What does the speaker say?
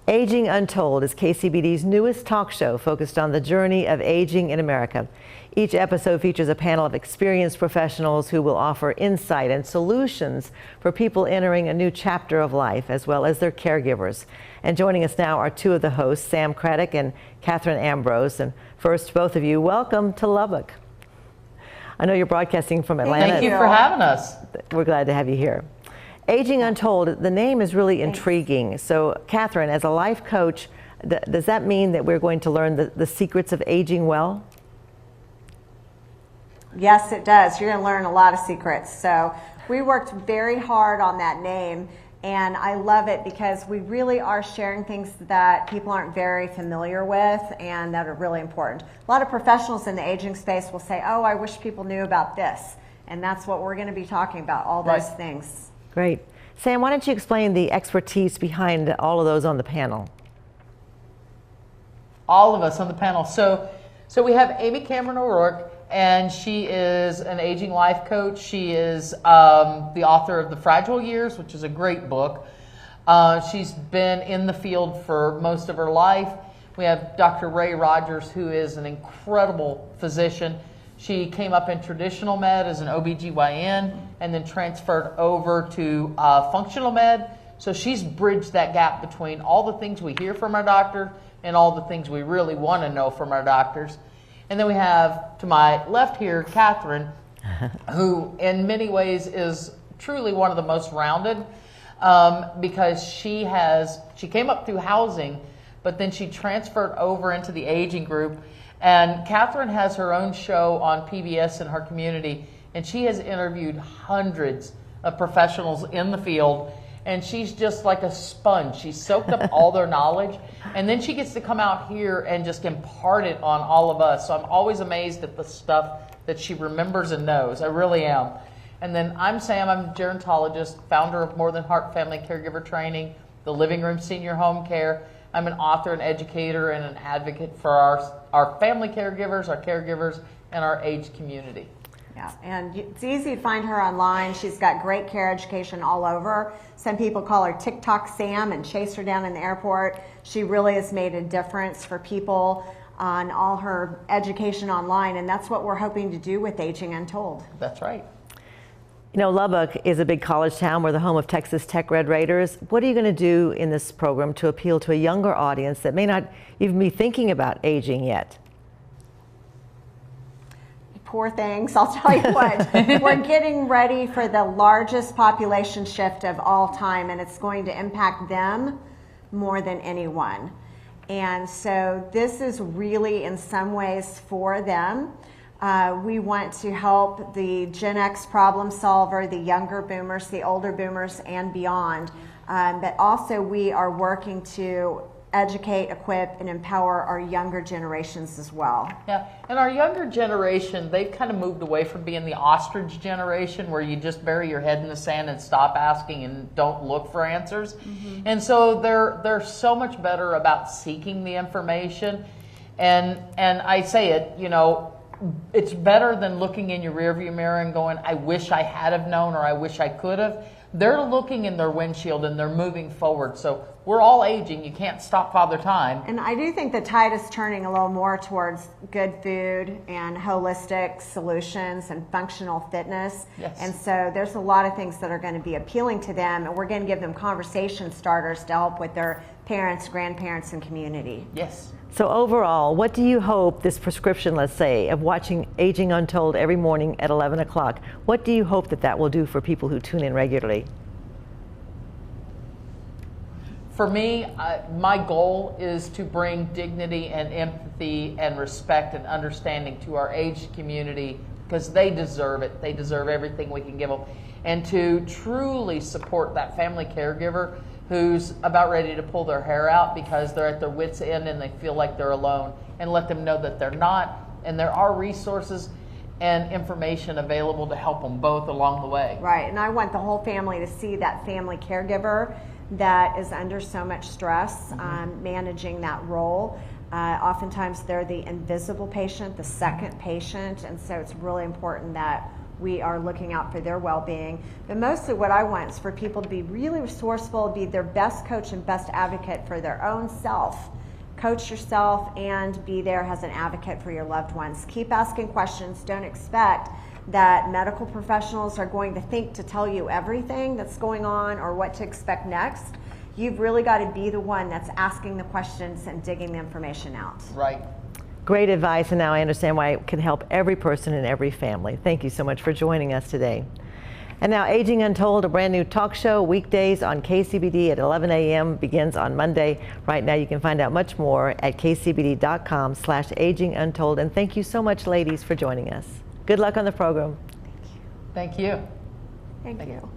Aging Untold is KCBD's newest talk show focused on the journey of aging in America. Each episode features a panel of experienced professionals who will offer insight and solutions for people entering a new chapter of life, as well as their caregivers. And joining us now are two of the hosts, Sam Cradduck and Katherine Ambrose. And first, both of you, welcome to Lubbock. I know you're broadcasting from Atlanta. Thank you for having us. We're glad to have you here. Aging Untold, the name is really intriguing. So, Katherine, as a life coach, does that mean that we're going to learn the secrets of aging well? Yes, it does. You're going to learn a lot of secrets. So we worked very hard on that name, and I love it because we really are sharing things that people aren't very familiar with and that are really important. A lot of professionals in the aging space will say, oh, I wish people knew about this. And that's what we're going to be talking about, all those things. Great. Sam, why don't you explain the expertise behind all of those on the panel? All of us on the panel. So we have Amy Cameron O'Rourke, and she is an aging life coach. She is the author of The Fragile Years, which is a great book. She's been in the field for most of her life. We have Dr. Ray Rogers, who is an incredible physician. She came up in traditional med as an OBGYN and then transferred over to functional med. So she's bridged that gap between all the things we hear from our doctor and all the things we really want to know from our doctors. And then we have, to my left here, Katherine, who in many ways is truly one of the most rounded because she came up through housing, but then she transferred over into the aging group. And Katherine has her own show on PBS in her community, and she has interviewed hundreds of professionals in the field, and she's just like a sponge. She's soaked up all their knowledge, and then she gets to come out here and just impart it on all of us. So I'm always amazed at the stuff that she remembers and knows. I really am. And then I'm Sam. I'm a gerontologist, founder of More Than Heart Family Caregiver Training, the Living Room Senior Home Care. I'm an author, an educator, and an advocate for our family caregivers, our caregivers, and our aged community. Yeah, and it's easy to find her online. She's got great care education all over. Some people call her TikTok Sam and chase her down in the airport. She really has made a difference for people on all her education online, and that's what we're hoping to do with Aging Untold. That's right. You know, Lubbock is a big college town. We're the home of Texas Tech Red Raiders. What are you going to do in this program to appeal to a younger audience that may not even be thinking about aging yet? Poor things, I'll tell you what. We're getting ready for the largest population shift of all time, and it's going to impact them more than anyone. And so this is really, in some ways, for them. We want to help the Gen X problem solver, the younger boomers, the older boomers, and beyond. But also we are working to educate, equip, and empower our younger generations as well. Yeah, and our younger generation, they've kind of moved away from being the ostrich generation where you just bury your head in the sand and stop asking and don't look for answers. Mm-hmm. And so they're so much better about seeking the information. And I say it, you know, it's better than looking in your rearview mirror and going, I wish I had have known, or I wish I could have. They're looking in their windshield and they're moving forward. So we're all aging. You can't stop Father Time. And I do think the tide is turning a little more towards good food and holistic solutions and functional fitness. Yes. And so there's a lot of things that are going to be appealing to them, and we're going to give them conversation starters to help with their parents, grandparents, and community. Yes. So overall, what do you hope this prescription, let's say, of watching Aging Untold every morning at 11 o'clock, what do you hope that will do for people who tune in regularly? For me, my goal is to bring dignity and empathy and respect and understanding to our aged community because they deserve it. They deserve everything we can give them. And to truly support that family caregiver who's about ready to pull their hair out because they're at their wits' end and they feel like they're alone, and let them know that they're not, and there are resources and information available to help them both along the way. Right, and I want the whole family to see that family caregiver that is under so much stress managing that role. Oftentimes they're the invisible patient, the second patient, and so it's really important that we are looking out for their well-being. But mostly what I want is for people to be really resourceful, be their best coach and best advocate for their own self. Coach yourself and be there as an advocate for your loved ones. Keep asking questions. Don't expect that medical professionals are going to think to tell you everything that's going on or what to expect next. You've really got to be the one that's asking the questions and digging the information out. Right. Great advice, and now I understand why it can help every person in every family. Thank you so much for joining us today. And now Aging Untold, a brand new talk show, weekdays on KCBD at 11 a.m. begins on Monday. Right now you can find out much more at kcbd.com/Aging Untold. And thank you so much, ladies, for joining us. Good luck on the program. Thank you. Thank you.